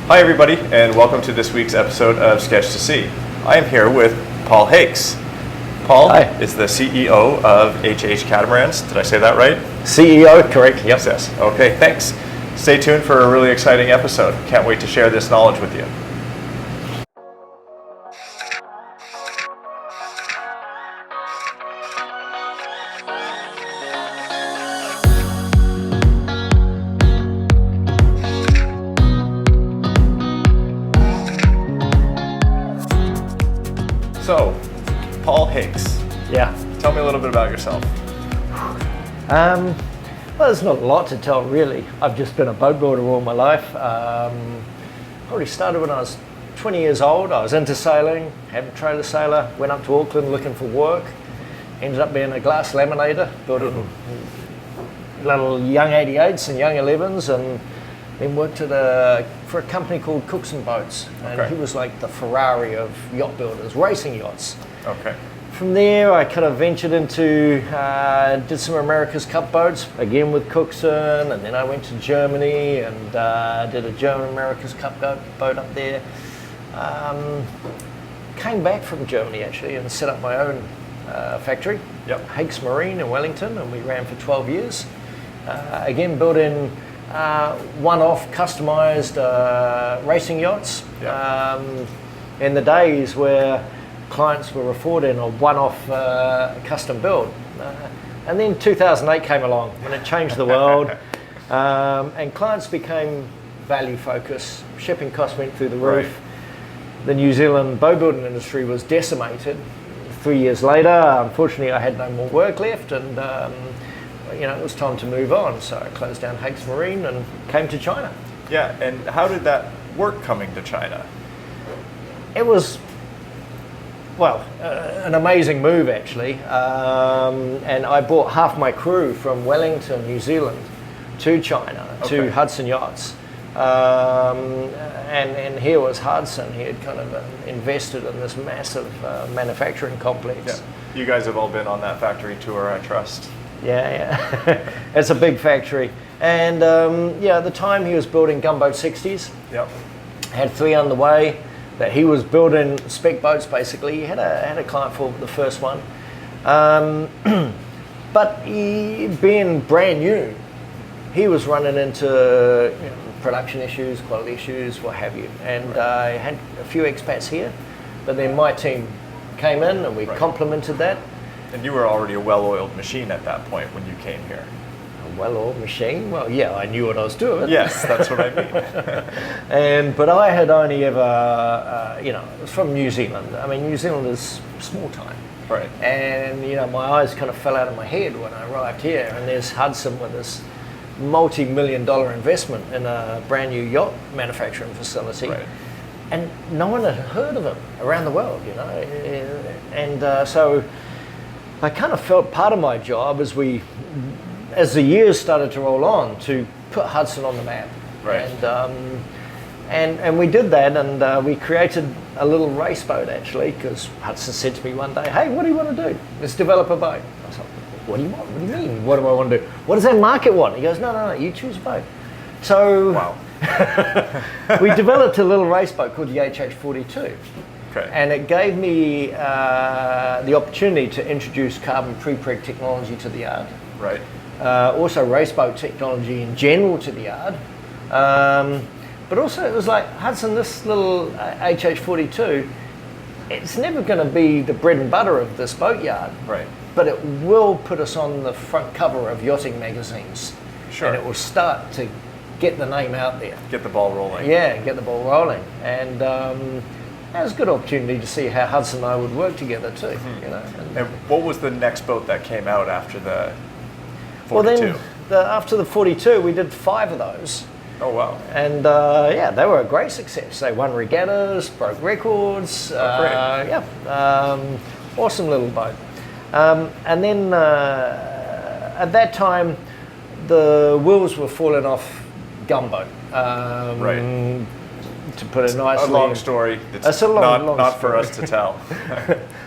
Hi everybody, and welcome to this week's episode of Sketch to Sea. I am here with Paul Hakes. Paul is the CEO of HH Catamarans. Did I say that right? CEO, correct? Yep. Yes. Okay, thanks. Stay tuned for a really exciting episode. Can't wait to share this knowledge with you. So, Paul Hakes. Yeah. Tell me a little bit about yourself. Well, there's not a lot to tell, really. I've just been a boat builder all my life. Probably started when I was 20 years old. I was into sailing, had a trailer sailor, went up to Auckland looking for work, ended up being a glass laminator, building little young 88s and young 11s, and then worked for a company called Cooks and Boats. And he was like the Ferrari of yacht builders, racing yachts. Okay. From there, I kind of ventured into, did some America's Cup boats, again with Cookson, and then I went to Germany and did a German America's Cup boat up there. Came back from Germany actually and set up my own factory, Hakes Marine in Wellington, and we ran for 12 years. Again, building one-off customized racing yachts in the days where clients were affording a one-off custom build. And then 2008 came along and it changed the world, and clients became value focused. Shipping costs went through the roof. Right. The New Zealand boat building industry was decimated. 3 years later, unfortunately I had no more work left, and it was time to move on. So I closed down Hakes Marine and came to China. Yeah, and how did that work coming to China? It was an amazing move actually, and I brought half my crew from Wellington, New Zealand to China, to Hudson Yachts, and here was Hudson. He had kind of invested in this massive manufacturing complex. Yeah. You guys have all been on that factory tour, I trust. Yeah. It's a big factory, and at the time he was building gunboat 60s. Yep. Had 3 underway. That he was building spec boats basically. He had a client for the first one, but being brand new, he was running into production issues, quality issues, what have you, and had a few expats here. But then my team came in and we complemented that. And you were already a well-oiled machine at that point when you came here. Well-oiled machine? Well, yeah, I knew what I was doing. Yes, that's what I mean. But I had only ever, it was from New Zealand. I mean, New Zealand is small time. Right. And, my eyes kind of fell out of my head when I arrived here. And there's Hudson with this multi-million-dollar investment in a brand new yacht manufacturing facility. Right. And no one had heard of it around the world, And so I kind of felt part of my job as the years started to roll on, to put Hudson on the map. Right. And we did that, and we created a little race boat actually, because Hudson said to me one day, "Hey, what do you want to do? Let's develop a boat." I was like, "What do you want? What do you mean? What do I want to do? What does that market want?" He goes, No, you choose a boat." So we developed a little race boat called the HH42. Okay. And it gave me the opportunity to introduce carbon pre-preg technology to the yard. Right. Also race boat technology in general to the yard. But also it was like, Hudson, this little HH42, it's never going to be the bread and butter of this boat yard. Right. But it will put us on the front cover of yachting magazines. Sure. And it will start to get the name out there. Get the ball rolling. Yeah, get the ball rolling. And it was a good opportunity to see how Hudson and I would work together too. Mm-hmm. And what was the next boat that came out after the 42? Well, then after the 42, we did 5 of those. Oh wow! And they were a great success. They won regattas, broke records. Awesome little boat. And then at that time, the wheels were falling off gunboat. Right. To put it nicely. A long story. It's a long not story. for us to tell.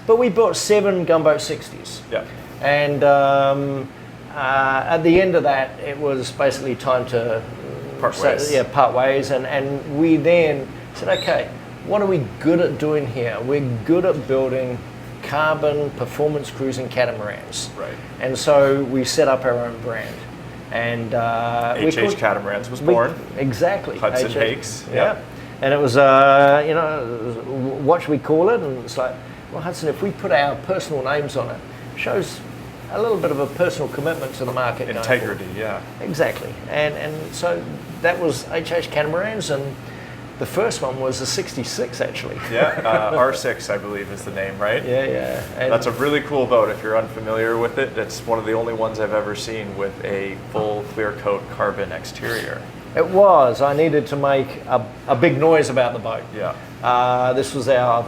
But we built 7 gunboat 60s. Yeah. And at the end of that, it was basically time to part ways. Yeah, part ways, and we then said, okay, what are we good at doing here? We're good at building carbon performance cruising catamarans. Right. And so we set up our own brand. And HH Catamarans was born. Exactly. Hudson Hakes. Yeah. And it was, what should we call it? And it's like, well, Hudson, if we put our personal names on it, shows a little bit of a personal commitment to the market. Integrity, yeah. Exactly. And so that was HH Catamarans, and the first one was a 66, actually. Yeah, R6, I believe, is the name, right? Yeah. And that's a really cool boat. If you're unfamiliar with it, it's one of the only ones I've ever seen with a full clear coat carbon exterior. It was. I needed to make a big noise about the boat. Yeah. This was our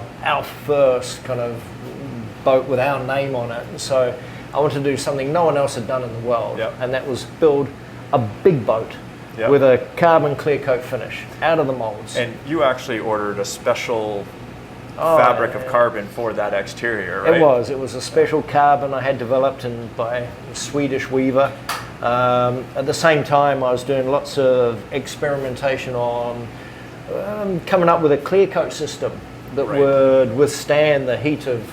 first kind of boat with our name on it. And so I wanted to do something no one else had done in the world. Yep. And that was build a big boat. Yep. With a carbon clear coat finish out of the molds. And you actually ordered a special fabric of carbon for that exterior, right? It was a special carbon I had developed by a Swedish weaver. At the same time, I was doing lots of experimentation on coming up with a clear coat system that would withstand the heat of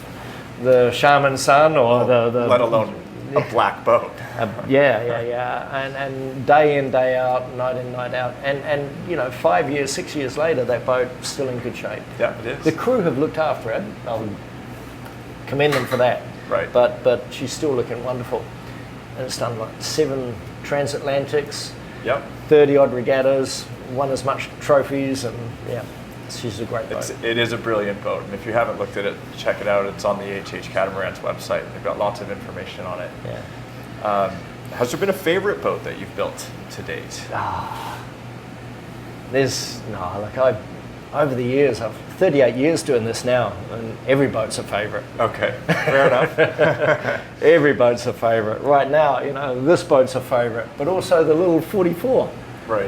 the Shaman sun or the let alone a black boat. And day in, day out, night in, night out, and 5 years, 6 years later, that boat's still in good shape. Yeah, it is. The crew have looked after it. I'll commend them for that. Right. But she's still looking wonderful, and it's done like 7 transatlantics. Yep. 30 odd regattas, won as much trophies, and she's a great boat. It is a brilliant boat, and if you haven't looked at it, check it out. It's on the HH Catamarans website. They've got lots of information on it. Yeah. Has there been a favorite boat that you've built to date? Over the years, I've 38 years doing this now, and every boat's a favourite. Okay, fair enough. Every boat's a favourite. Right now, this boat's a favourite, but also the little 44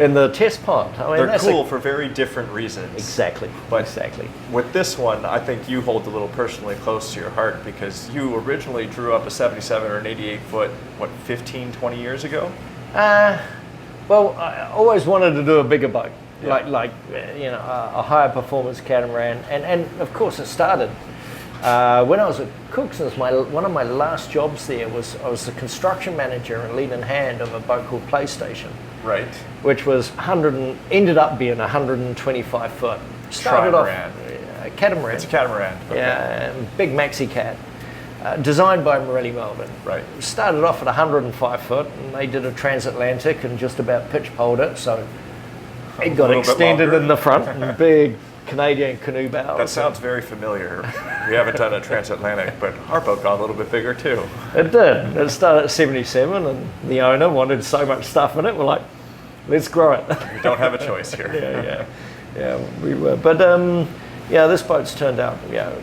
in the test pond. They're cool for very different reasons. Exactly. With this one, I think you hold a little personally close to your heart because you originally drew up a 77 or an 88 foot, 15, 20 years ago? Well, I always wanted to do a bigger boat. Yeah. A higher performance catamaran, and of course it started when I was at Cook's. One of my last jobs there was I was the construction manager and lead in hand of a boat called PlayStation, right? Which was ended up being 125 foot. Started off a catamaran. It's a catamaran. Okay. Yeah, big maxi cat. Designed by Morelli Melbourne. Right. Started off at 105 foot, and they did a transatlantic and just about pitch poled it. So. It got extended in the front and big Canadian canoe bows. That sounds very familiar. We haven't done a transatlantic, but our boat got a little bit bigger too. It did. It started at 77, and the owner wanted so much stuff in it. We're like, let's grow it. We don't have a choice here. Yeah, we were. But this boat's turned out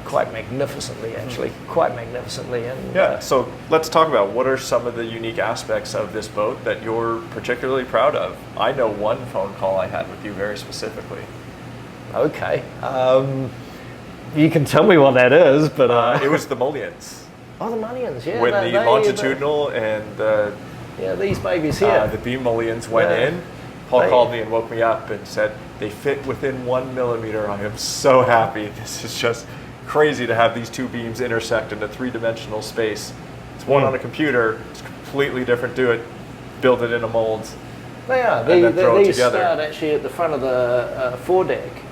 quite magnificently, actually, And so let's talk about what are some of the unique aspects of this boat that you're particularly proud of. I know one phone call I had with you very specifically. Okay, you can tell me what that is, but it was the mullions. Oh, the mullions, yeah. When the longitudinal and these babies here, the beam mullions went in. Paul called me and woke me up and said, they fit within 1 millimeter. I am so happy. This is just crazy to have these two beams intersect in a 3-dimensional space. It's one on a computer. It's completely different. Build it in a mold. They are. These start actually at the front of the foredeck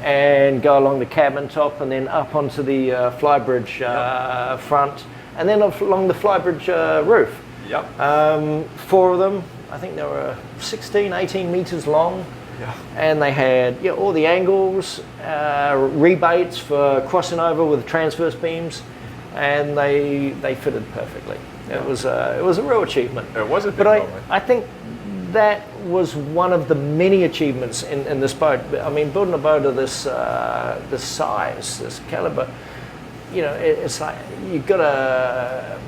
and go along the cabin top and then up onto the flybridge front and then along the flybridge roof. Yep. 4 of them. I think they were 16, 18 meters long. Yeah. And they had all the angles, rebates for crossing over with transverse beams, and they fitted perfectly. Yeah. It was a real achievement. It was a big moment. I think that was one of the many achievements in this boat. I mean, building a boat of this size, this caliber, it's like you've got to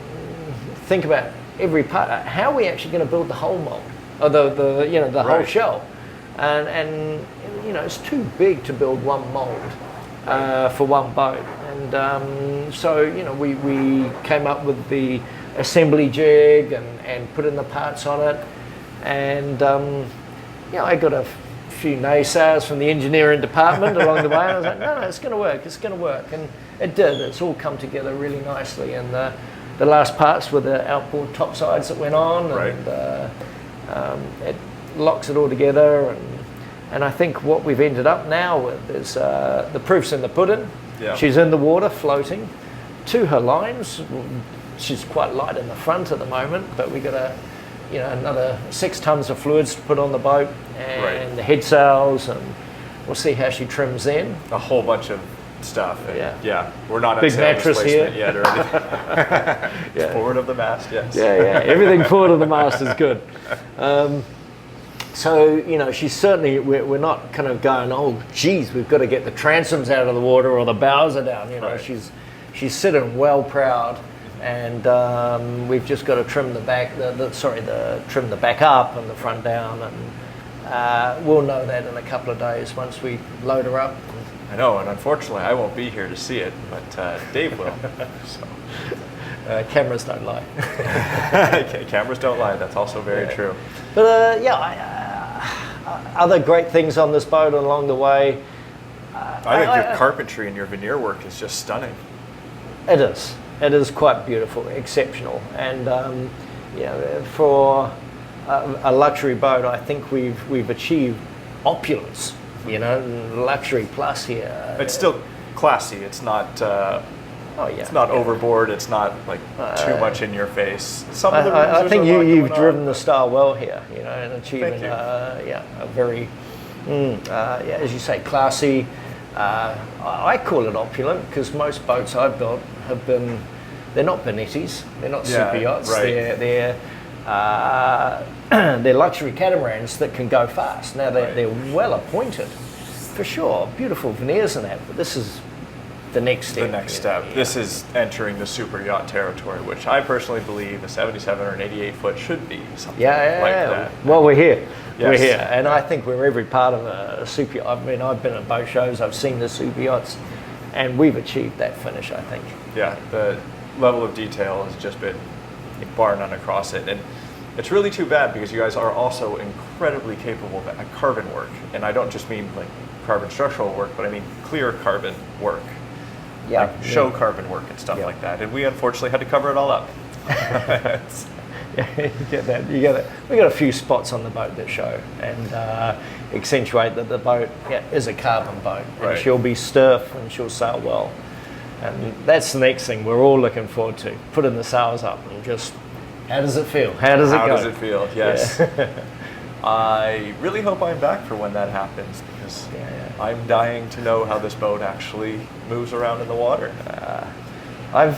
think about every part. How are we actually going to build the whole mold, or the whole shell? And it's too big to build one mold for one boat. And so we came up with the assembly jig and put in the parts on it. And I got a few naysayers from the engineering department along the way. And I was like, no, it's going to work. It's going to work, and it did. It's all come together really nicely. And the last parts were the outboard topsides that went on, and it locks it all together. And I think what we've ended up now with is the proof's in the pudding. Yeah. She's in the water, floating to her lines. She's quite light in the front at the moment, but we got another 6 tons of fluids to put on the boat, and the head sails, and we'll see how she trims in. A whole bunch of stuff. Yeah. We're not big mattress here yet or anything. Forward of the mast, yes. Yeah. Everything forward of the mast is good. So, she's certainly, we're not kind of going, oh, geez, we've got to get the transoms out of the water or the bows are down. She's sitting well proud, and we've just got to trim the back, trim the back up and the front down, and we'll know that in a couple of days once we load her up. I know, and unfortunately I won't be here to see it, but Dave will. Cameras don't lie. Cameras don't lie, that's also very true. But other great things on this boat along the way. I think your carpentry and your veneer work is just stunning. It is. It is quite beautiful, exceptional. And for a luxury boat, I think we've achieved opulence, luxury plus here. It's still classy. It's not it's not overboard. It's not like too much in your face. Some of the I think you've driven the style well here, and achieving a very, as you say, classy. I call it opulent because most boats I've built they're not Benettis, they're not super yachts. Right. They're luxury catamarans that can go fast. Now they're well appointed, for sure. Beautiful veneers and that, but this is the next step. The next step. Yeah. This is entering the super yacht territory, which I personally believe a 77 or an 88 foot should be something like that. Well, we're here. Yes. We're here, and I think we're every part of a super yacht. I mean, I've been at boat shows, I've seen the super yachts, and we've achieved that finish, I think. Yeah, the level of detail has just been bar none across it, and it's really too bad because you guys are also incredibly capable at carbon work, and I don't just mean like carbon structural work, but I mean clear carbon work. Yeah, like show carbon work and stuff like that, and we unfortunately had to cover it all up. You get that. We got a few spots on the boat that show and accentuate that the boat is a carbon boat, and she'll be stiff and she'll sail well, and that's the next thing we're all looking forward to. Putting the sails up and just, how does it feel? How does it go? How does it feel? Yes. Yeah. I really hope I'm back for when that happens because I'm dying to know how this boat actually moves around in the water. I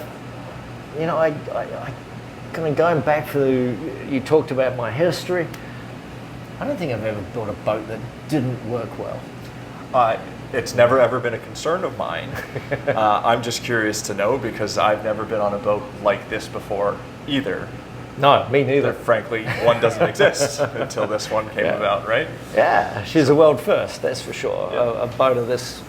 kind of going back through, you talked about my history. I don't think I've ever built a boat that didn't work well. It's never ever been a concern of mine. I'm just curious to know because I've never been on a boat like this before either. No, me neither. Frankly, one doesn't exist until this one came about, right? Yeah, she's a world first, that's for sure. Yeah. A boat of this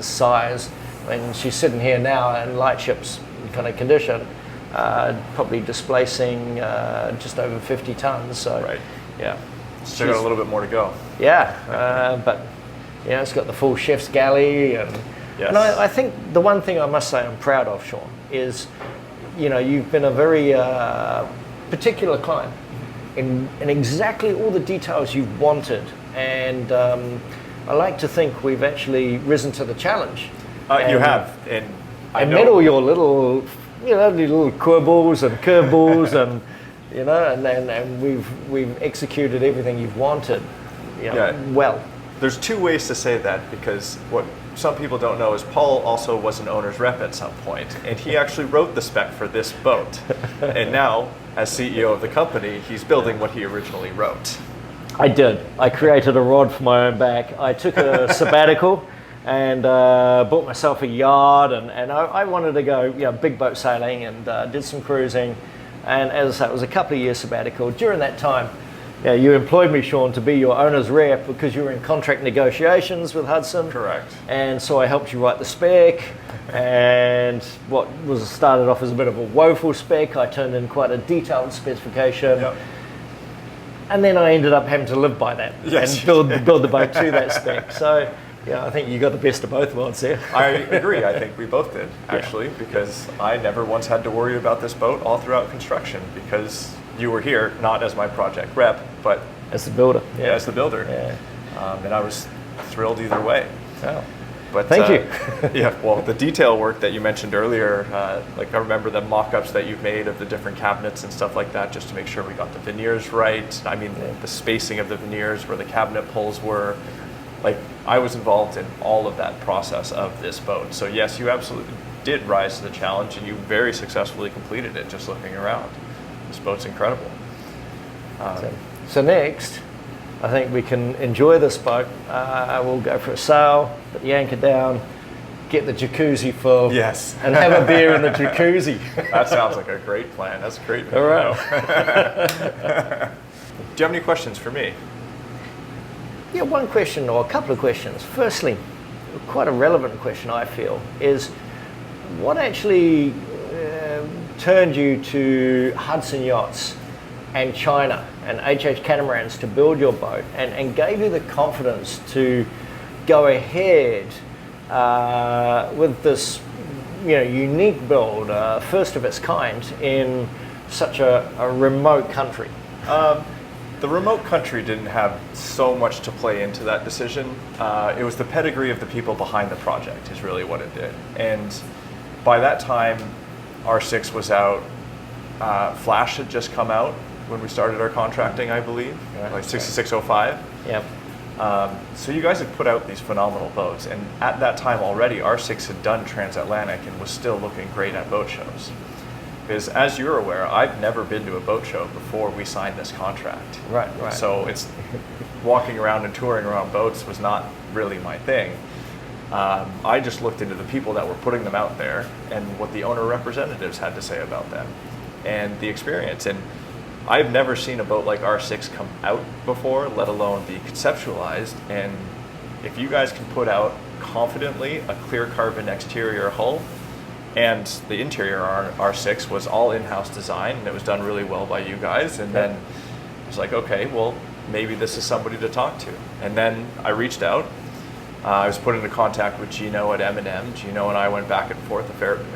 size. I mean, she's sitting here now in lightship's kind of condition, probably displacing just over 50 tons. So, still got a little bit more to go. Yeah, but it's got the full chef's galley, and I think the one thing I must say I'm proud of, Sean, is you've been a very particular client in exactly all the details you've wanted, and I like to think we've actually risen to the challenge. You have, and met all your little, little quibbles and curveballs, and and we've executed everything you've wanted, well. There's two ways to say that, because what some people don't know is Paul also was an owner's rep at some point, and he actually wrote the spec for this boat. And now, as CEO of the company, he's building what he originally wrote. I did. I created a rod for my own back. I took a sabbatical and bought myself a yard, and I wanted to go big boat sailing, and did some cruising. And as I say, it was a couple of years sabbatical. During that time, you employed me, Sean, to be your owner's rep because you were in contract negotiations with Hudson. Correct. And so I helped you write the spec, and what was started off as a bit of a woeful spec, I turned in quite a detailed specification. Yep. And then I ended up having to live by that and build the boat to that spec. So, yeah, I think you got the best of both worlds there. I agree. I think we both did, actually, because I never once had to worry about this boat all throughout construction, because you were here, not as my project rep, but as the builder. Yeah, as the builder. Yeah. And I was thrilled either way. Oh. But thank you. Yeah, well, the detail work that you mentioned earlier, like I remember the mock-ups that you've made of the different cabinets and stuff like that, just to make sure we got the veneers right. I mean, the spacing of the veneers, where the cabinet pulls were. Like, I was involved in all of that process of this boat. So yes, you absolutely did rise to the challenge, and you very successfully completed it just looking around. This boat's incredible. So next, I think we can enjoy this boat. We'll go for a sail, put the anchor down, get the jacuzzi full, yes, and have a beer in the jacuzzi. That sounds like a great plan. That's great. All right. Do you have any questions for me? Yeah, one question or a couple of questions. Firstly, quite a relevant question I feel is, what actually turned you to Hudson Yachts and China and HH Catamarans to build your boat, and gave you the confidence to go ahead with this, unique build, first of its kind in such a remote country? The remote country didn't have so much to play into that decision. It was the pedigree of the people behind the project is really what it did. And by that time, R6 was out. Flash had just come out when we started our contracting, I believe, like 6605. Yep. So you guys had put out these phenomenal boats. And at that time already, R6 had done transatlantic and was still looking great at boat shows. Because as you're aware, I've never been to a boat show before we signed this contract. Right. So it's walking around and touring around boats was not really my thing. I just looked into the people that were putting them out there and what the owner representatives had to say about them and the experience. And I've never seen a boat like R6 come out before, let alone be conceptualized. And if you guys can put out confidently a clear carbon exterior hull, and the interior R6 was all in-house design, and it was done really well by you guys. And then I was like, okay, well, maybe this is somebody to talk to. And then I reached out. I was put into contact with Gino at M&M. Gino and I went back and forth a fair bit.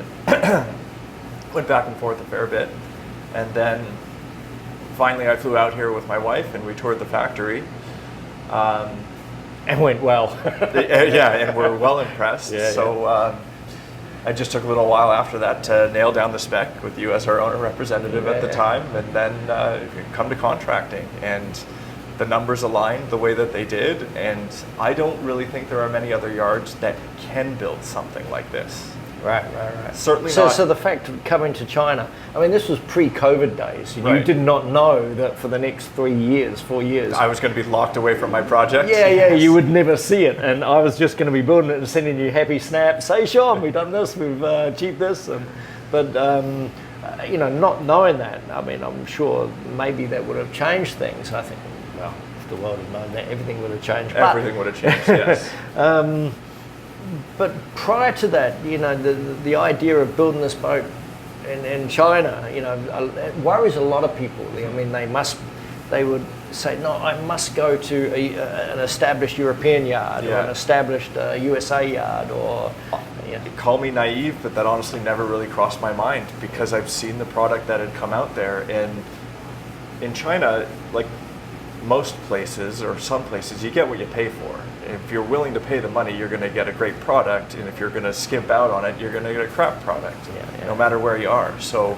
And then finally I flew out here with my wife, and we toured the factory. And went well. Yeah, and we're well impressed. It just took a little while after that to nail down the spec with you as our owner representative at the time, and then come to contracting. And the numbers aligned the way that they did, and I don't really think there are many other yards that can build something like this. Right. Certainly not. So the fact of coming to China, I mean, this was pre-COVID days. You did not know that for the next 4 years, I was going to be locked away from my project. Yeah, you would never see it, and I was just going to be building it and sending you happy snaps. Say, Sean, we've done this, we've achieved this, but not knowing that, I mean, I'm sure maybe that would have changed things. I think, well, if the world had known that, everything would have changed. Everything would have changed. Yes. But prior to that, the idea of building this boat in China, it worries a lot of people. I mean, they would say, no, I must go to an established European yard or an established USA yard, or. Call me naive, but that honestly never really crossed my mind, because I've seen the product that had come out there. And in China, like most places or some places, you get what you pay for. If you're willing to pay the money, you're going to get a great product, and if you're going to skimp out on it, you're going to get a crap product, no matter where you are. So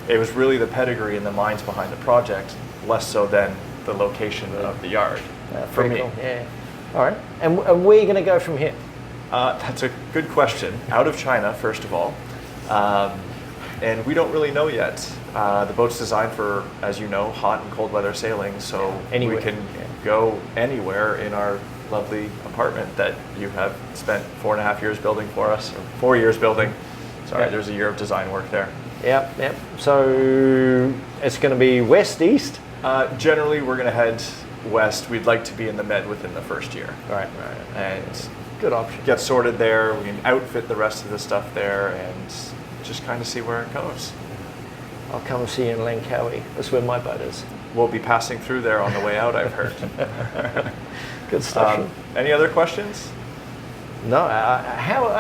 it was really the pedigree and the minds behind the project, less so than the location of the yard for me. Cool. Yeah. All right. And where are you going to go from here? That's a good question. Out of China, first of all. And we don't really know yet. The boat's designed for, as you know, hot and cold weather sailing, so we can go anywhere in our lovely apartment that you have spent 4.5 years building for us, or 4 years building. Sorry, there's a year of design work there. Yep. So it's going to be west, east? Generally, we're going to head west. We'd like to be in the Med within the first year. Right. And good option. Get sorted there. We can outfit the rest of the stuff there and just kind of see where it goes. I'll come see you in Langkawi. That's where my boat is. we'll be passing through there on the way out, I've heard. Good stuff. Any other questions? No,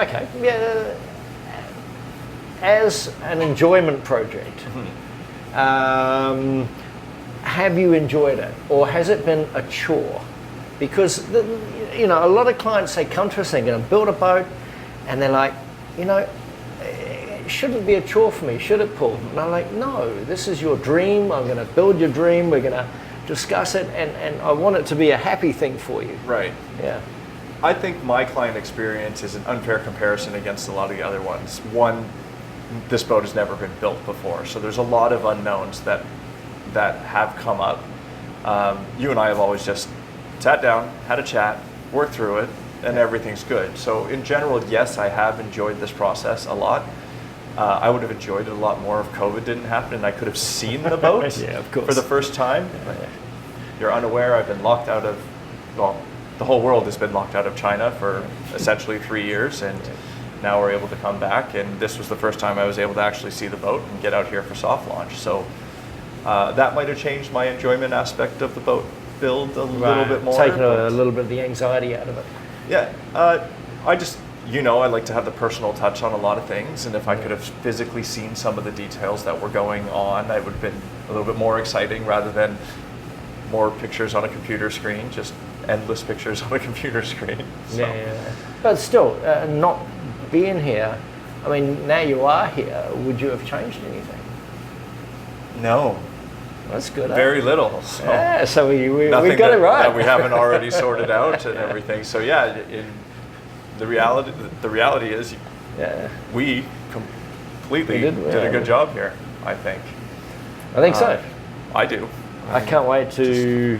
okay, yeah. As an enjoyment project, have you enjoyed it, or has it been a chore? Because a lot of clients, they come to us, they're going to build a boat, and they're like, it shouldn't be a chore for me, should it, Paul? And I'm like, no, this is your dream. I'm going to build your dream. We're going to discuss it, and I want it to be a happy thing for you. Right. Yeah. I think my client experience is an unfair comparison against a lot of the other ones. One, this boat has never been built before, so there's a lot of unknowns that have come up. You and I have always just sat down, had a chat, worked through it, and everything's good. So in general, yes, I have enjoyed this process a lot. I would have enjoyed it a lot more if COVID didn't happen and I could have seen the boat yeah, of course. for the first time. Yeah. You're unaware, I've been locked out of, the whole world has been locked out of China for essentially 3 years, and now we're able to come back, and this was the first time I was able to actually see the boat and get out here for soft launch. So that might have changed my enjoyment aspect of the boat build a little bit more. Taking a little bit of the anxiety out of it. Yeah, I just, I like to have the personal touch on a lot of things, and if I could have physically seen some of the details that were going on, it would have been a little bit more exciting rather than more pictures on a computer screen, just endless pictures on a computer screen. So. Yeah. But still, not being here, I mean, now you are here, would you have changed anything? No. That's good. Very little. So yeah, so we nothing got it right. that we haven't already sorted out and everything. So yeah, the reality is we completely did a good job here, I think. I think so. I do. I can't wait to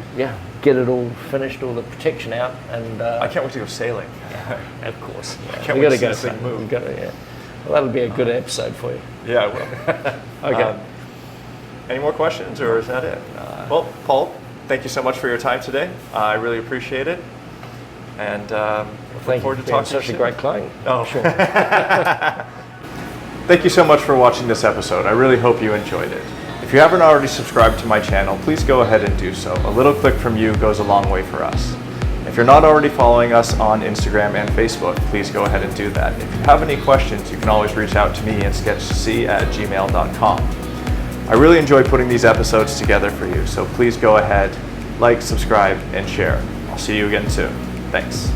get it all finished, all the protection out, and I can't wait to go sailing. Of course, I can't wait to see this thing move. Well, that'll be a good episode for you. Yeah, I will. Okay. Any more questions, or is that it? Well, Paul, thank you so much for your time today. I really appreciate it, and look forward to talking to you. Such a great client. Oh, sure. Thank you so much for watching this episode. I really hope you enjoyed it. If you haven't already subscribed to my channel, please go ahead and do so. A little click from you goes a long way for us. If you're not already following us on Instagram and Facebook, please go ahead and do that. If you have any questions, you can always reach out to me at sketchc@gmail.com. I really enjoy putting these episodes together for you, so please go ahead, like, subscribe, and share. I'll see you again soon. Thanks.